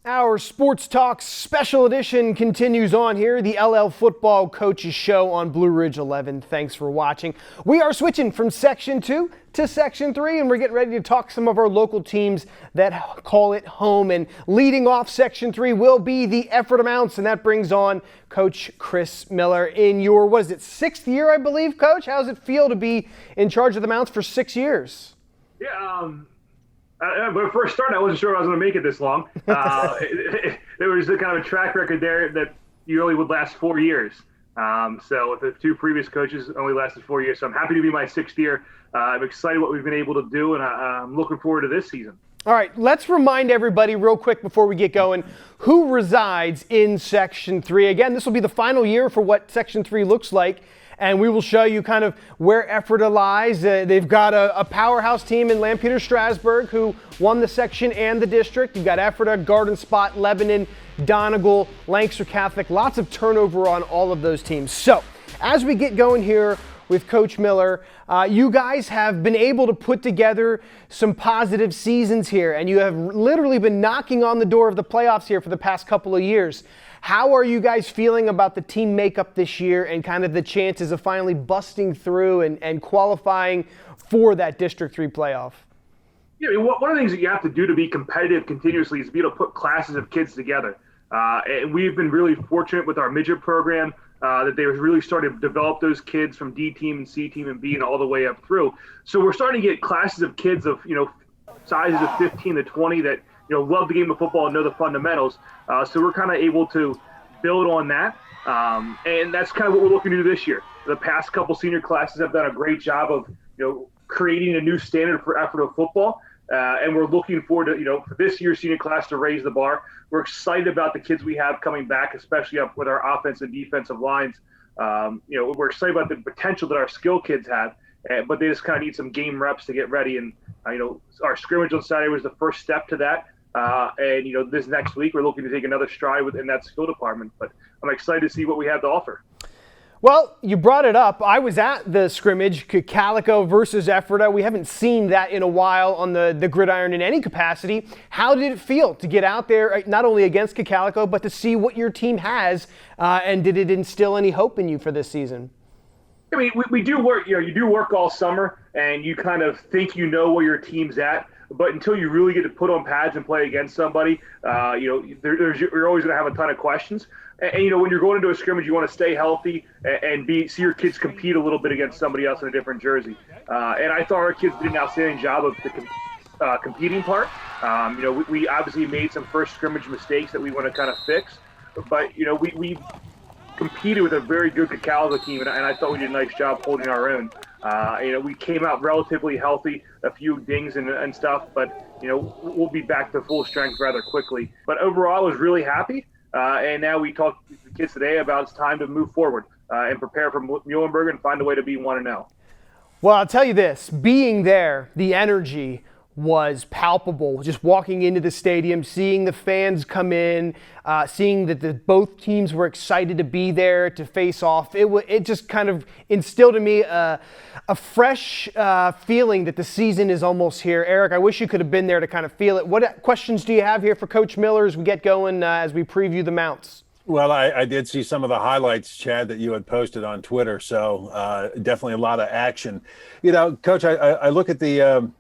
Our Sports Talk special edition continues on here, the LL Football Coaches Show on Blue Ridge 11. Thanks for watching. We are switching from Section 2 to Section 3, and we're getting ready to talk some of our local teams that call it home. And leading off Section 3 will be the Ephrata Mounts, and that brings on Coach Kris Miller in your, what is it, 6th year, I believe, Coach? How does it feel to be in charge of the Mounts for 6 years? Yeah, when I first started, I wasn't sure I was going to make it this long. There was a kind of a track record there that you only would last 4 years. So the two previous coaches only lasted 4 years. So I'm happy to be my 6th year. I'm excited what we've been able to do, and I'm looking forward to this season. All right, let's remind everybody real quick before we get going who resides in Section 3. Again, this will be the final year for what Section 3 looks like. And we will show you kind of where Ephrata lies. They've got a powerhouse team in Lampeter Strasburg who won the section and the district. You've got Ephrata, Garden Spot, Lebanon, Donegal, Lancaster Catholic. Lots of turnover on all of those teams. So as we get going here with Coach Miller, you guys have been able to put together some positive seasons here, and you have literally been knocking on the door of the playoffs here for the past couple of years. How are you guys feeling about the team makeup this year and kind of the chances of finally busting through and qualifying for that District 3 playoff? Yeah, one of the things that you have to do to be competitive continuously is be able to put classes of kids together. And we've been really fortunate with our midget program that they really started to develop those kids from D team and C team and B and all the way up through. So we're starting to get classes of kids of, sizes of 15 to 20 that, love the game of football and know the fundamentals. So we're kind of able to build on that. And that's kind of what we're looking to do this year. The past couple senior classes have done a great job of, creating a new standard for Ephrata football. And we're looking forward to, for this year's senior class to raise the bar. We're excited about the kids we have coming back, especially up with our offensive and defensive lines. We're excited about the potential that our skill kids have, but they just kind of need some game reps to get ready. And, our scrimmage on Saturday was the first step to that. And this next week, we're looking to take another stride within that skill department. But I'm excited to see what we have to offer. Well, you brought it up. I was at the scrimmage, Calico versus Ephrata. We haven't seen that in a while on the gridiron in any capacity. How did it feel to get out there, not only against Calico, but to see what your team has? And did it instill any hope in you for this season? I mean, we do work, you do work all summer, and you kind of think where your team's at. But until you really get to put on pads and play against somebody, you're always going to have a ton of questions. And when you're going into a scrimmage, you want to stay healthy and see your kids compete a little bit against somebody else in a different jersey. And I thought our kids did an outstanding job of the competing part. We obviously made some first scrimmage mistakes that we want to kind of fix. But, we competed with a very good Calico team, and I thought we did a nice job holding our own. We came out relatively healthy, a few dings and stuff, but, we'll be back to full strength rather quickly. But overall, I was really happy. And now we talked to the kids today about it's time to move forward and prepare for Muhlenberg and find a way to be 1-0. Well, I'll tell you this, being there, the energy was palpable. Just walking into the stadium, seeing the fans come in, seeing that both teams were excited to be there to face off. It just kind of instilled in me a fresh feeling that the season is almost here. Eric, I wish you could have been there to kind of feel it. What questions do you have here for Coach Miller as we get going, as we preview the Mounts? Well, I did see some of the highlights, Chad, that you had posted on Twitter. So definitely a lot of action. Coach, I look at the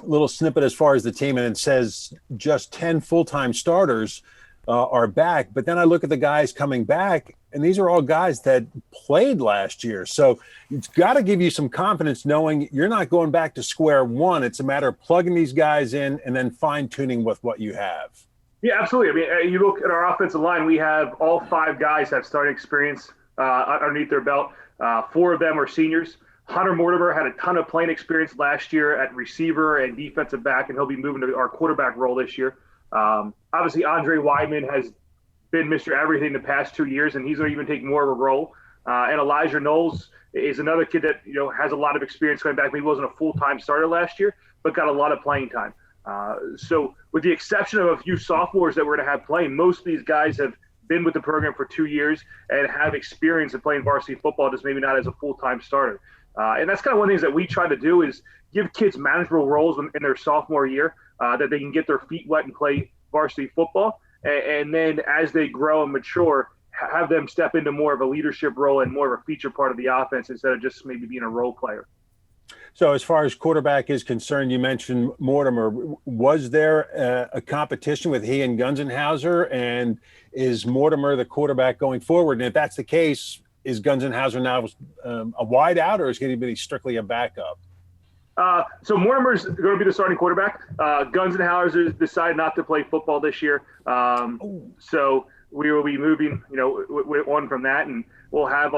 little snippet as far as the team, and it says just 10 full-time starters are back. But then I look at the guys coming back, and these are all guys that played last year. So it's got to give you some confidence knowing you're not going back to square one. It's a matter of plugging these guys in and then fine-tuning with what you have. Yeah, absolutely. I mean, you look at our offensive line, we have all 5 guys have starting experience underneath their belt. 4 of them are seniors. Hunter Mortimer had a ton of playing experience last year at receiver and defensive back, and he'll be moving to our quarterback role this year. Obviously, Andre Weidman has been Mr. Everything the past 2 years, and he's going to even take more of a role. And Elijah Knowles is another kid that has a lot of experience coming back. He wasn't a full-time starter last year, but got a lot of playing time. So with the exception of a few sophomores that we're going to have playing, most of these guys have been with the program for 2 years and have experience in playing varsity football, just maybe not as a full-time starter. And that's kind of one of the things that we try to do is give kids manageable roles in their sophomore year, that they can get their feet wet and play varsity football. and then as they grow and mature, have them step into more of a leadership role and more of a feature part of the offense instead of just maybe being a role player. So as far as quarterback is concerned, you mentioned Mortimer. Was there a competition with he and Gunzenhauser, and is Mortimer the quarterback going forward? And if that's the case, is Gunzenhauser now a wide out, or is he going to be strictly a backup? So Mortimer's going to be the starting quarterback. Gunzenhauser decided not to play football this year. So we will be moving, on from that, and we'll have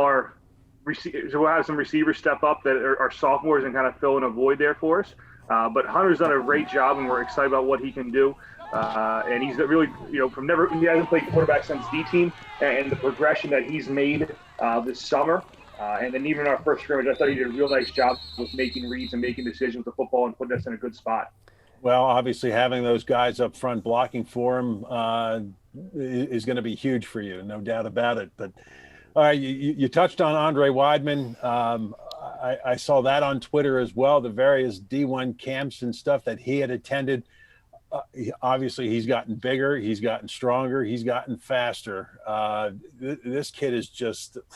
some receivers step up that are sophomores and kind of fill in a void there for us. But Hunter's done a great job, and we're excited about what he can do. And he's really, he hasn't played quarterback since D team, and the progression that he's made this summer. And then even in our first scrimmage, I thought he did a real nice job with making reads and making decisions with the football and putting us in a good spot. Well, obviously having those guys up front blocking for him is going to be huge for you, no doubt about it. But all right, you touched on Andre Weidman. I saw that on Twitter as well, the various D1 camps and stuff that he had attended. Obviously, he's gotten bigger, he's gotten stronger, he's gotten faster. This kid is just –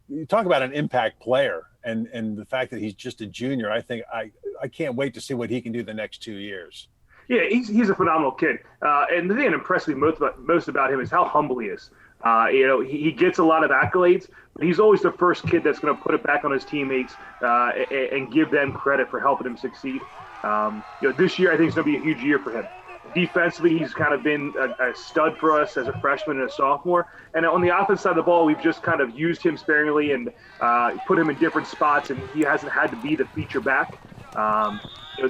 you talk about an impact player, and the fact that he's just a junior. I think I can't wait to see what he can do the next 2 years. Yeah, he's a phenomenal kid. And the thing that impressed me most about him is how humble he is. He gets a lot of accolades, but he's always the first kid that's going to put it back on his teammates and give them credit for helping him succeed. This year I think is going to be a huge year for him. Defensively, he's kind of been a stud for us as a freshman and a sophomore. And on the offensive side of the ball, we've just kind of used him sparingly and put him in different spots, and he hasn't had to be the feature back.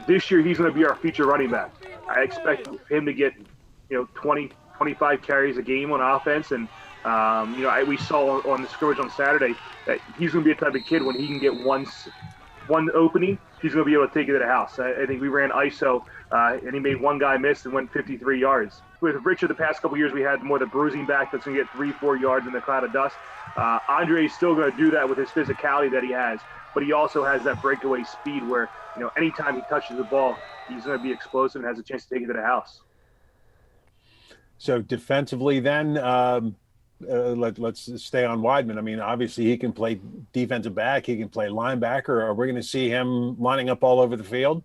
This year he's going to be our feature running back. I expect him to get 20, 25 carries a game on offense, and we saw on the scrimmage on Saturday that he's going to be a type of kid when he can get one opening, he's going to be able to take it to the house. I think we ran ISO, and he made one guy miss and went 53 yards. With Richard, the past couple of years, we had more the bruising back that's going to get 3-4 yards in the cloud of dust. Andre is still going to do that with his physicality that he has, but he also has that breakaway speed where, anytime he touches the ball, he's going to be explosive and has a chance to take it to the house. So defensively then, let's stay on Weidman. I mean, obviously he can play defensive back, he can play linebacker. Are we going to see him lining up all over the field?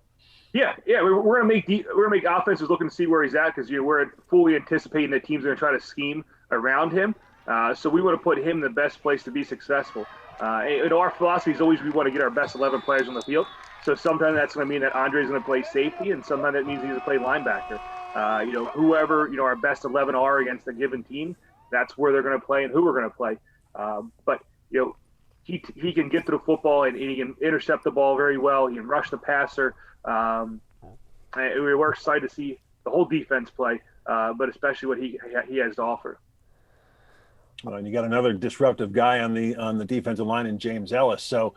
Yeah. We're going to make offenses looking to see where he's at, because we're fully anticipating that teams are going to try to scheme around him. So we want to put him in the best place to be successful. And our philosophy is always we want to get our best 11 players on the field. So sometimes that's going to mean that Andre's going to play safety, and sometimes that means he's going to play linebacker. Whoever our best 11 are against a given team, that's where they're going to play and who we're going to play. But he can get to the football, and he can intercept the ball very well. He can rush the passer. And we're excited to see the whole defense play, but especially what he has to offer. Well, and you got another disruptive guy on the defensive line in James Ellis. So,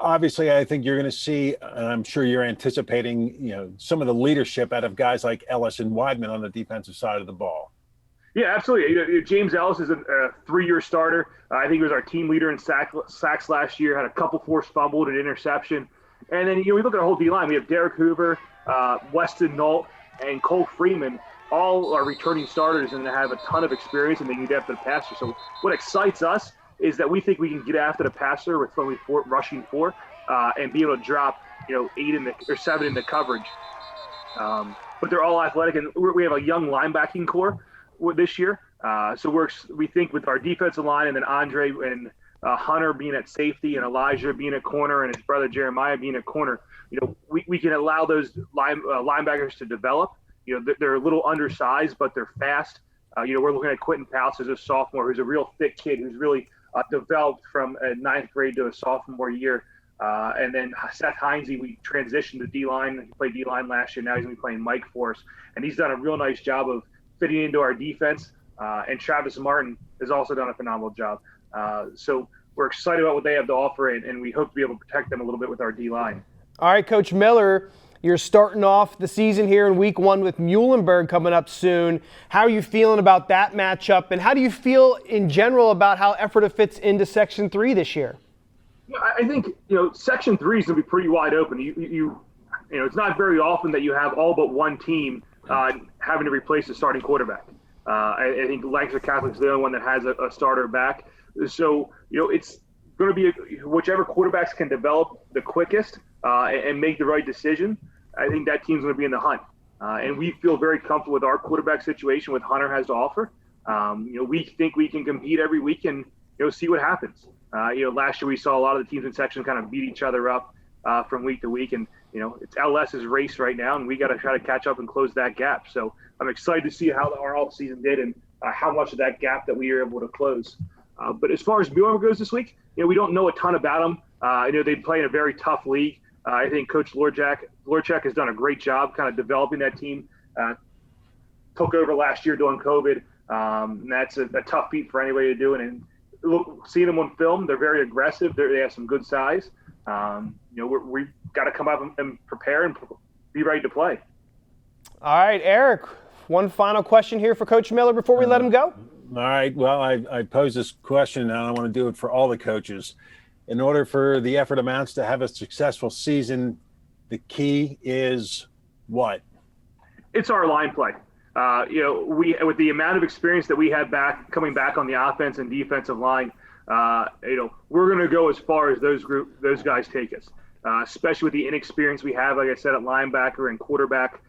obviously I think you're going to see, and I'm sure you're anticipating, some of the leadership out of guys like Ellis and Weidman on the defensive side of the ball. Yeah, absolutely. James Ellis is a 3-year starter. I think he was our team leader in sacks last year, had a couple forced fumbled and interception. And then, we look at our whole D-line. We have Derek Hoover, Weston Nault, and Cole Freeman. All are returning starters and have a ton of experience, and they can get after the passer. So what excites us is that we think we can get after the passer with only rushing 4 and be able to drop 8 or 7 in the coverage. But they're all athletic, and we have a young linebacking core this year. So we think with our defensive line, and then Andre and Hunter being at safety, and Elijah being at corner, and his brother Jeremiah being at corner, we can allow those linebackers to develop. They're a little undersized, but they're fast. We're looking at Quentin Pouts as a sophomore, who's a real thick kid, who's really developed from a 9th grade to a sophomore year. And then Seth Heinze, we transitioned to D-line. He played D-line last year. Now he's going to be playing Mike for us. And he's done a real nice job of fitting into our defense. And Travis Martin has also done a phenomenal job. So we're excited about what they have to offer, and we hope to be able to protect them a little bit with our D-line. All right, Coach Miller. You're starting off the season here in week 1 with Muhlenberg coming up soon. How are you feeling about that matchup, and how do you feel in general about how Ephrata fits into Section 3 this year? I think, Section 3 is going to be pretty wide open. It's not very often that you have all but one team having to replace the starting quarterback. I think Lancaster Catholic's the only one that has a starter back. So, it's going to be whichever quarterbacks can develop the quickest and make the right decision. I think that team's going to be in the hunt. And we feel very comfortable with our quarterback situation, what Hunter has to offer. We think we can compete every week and, see what happens. Last year we saw a lot of the teams in section kind of beat each other up from week to week. And, it's LS's race right now, and we got to try to catch up and close that gap. So I'm excited to see how our offseason did and how much of that gap that we were able to close. But as far as Muir goes this week, we don't know a ton about them. They play in a very tough league. I think Coach Lorchak has done a great job kind of developing that team. Took over last year during COVID. And that's a tough feat for anybody to do. And seeing them on film, they're very aggressive. They have some good size. We've got to come up and prepare and be ready to play. All right, Eric, one final question here for Coach Miller before we let him go. All right. Well, I posed this question, and I want to do it for all the coaches. In order for the Ephrata Mounts to have a successful season, the key is what? It's our line play. We with the amount of experience that we had coming back on the offense and defensive line, we're going to go as far as those guys take us, especially with the inexperience we have, like I said, at linebacker and quarterback.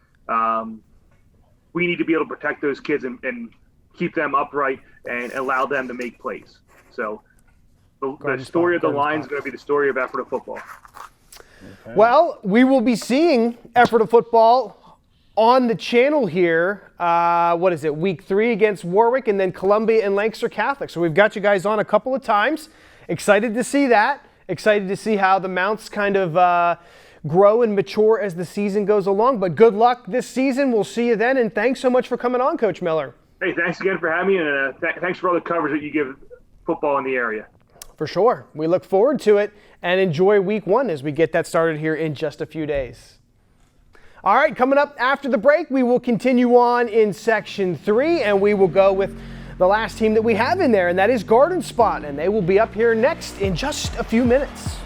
We need to be able to protect those kids and keep them upright and allow them to make plays. So the story of the line is going to be the story of Ephrata football. Okay. Well, we will be seeing Ephrata football on the channel here. Week 3 against Warwick, and then Columbia and Lancaster Catholic. So we've got you guys on a couple of times. Excited to see that. Excited to see how the Mounts kind of grow and mature as the season goes along. But good luck this season. We'll see you then. And thanks so much for coming on, Coach Miller. Hey, thanks again for having me, and thanks for all the coverage that you give football in the area. For sure. We look forward to it and enjoy week 1 as we get that started here in just a few days. All right, coming up after the break, we will continue on in Section 3, and we will go with the last team that we have in there, and that is Garden Spot, and they will be up here next in just a few minutes.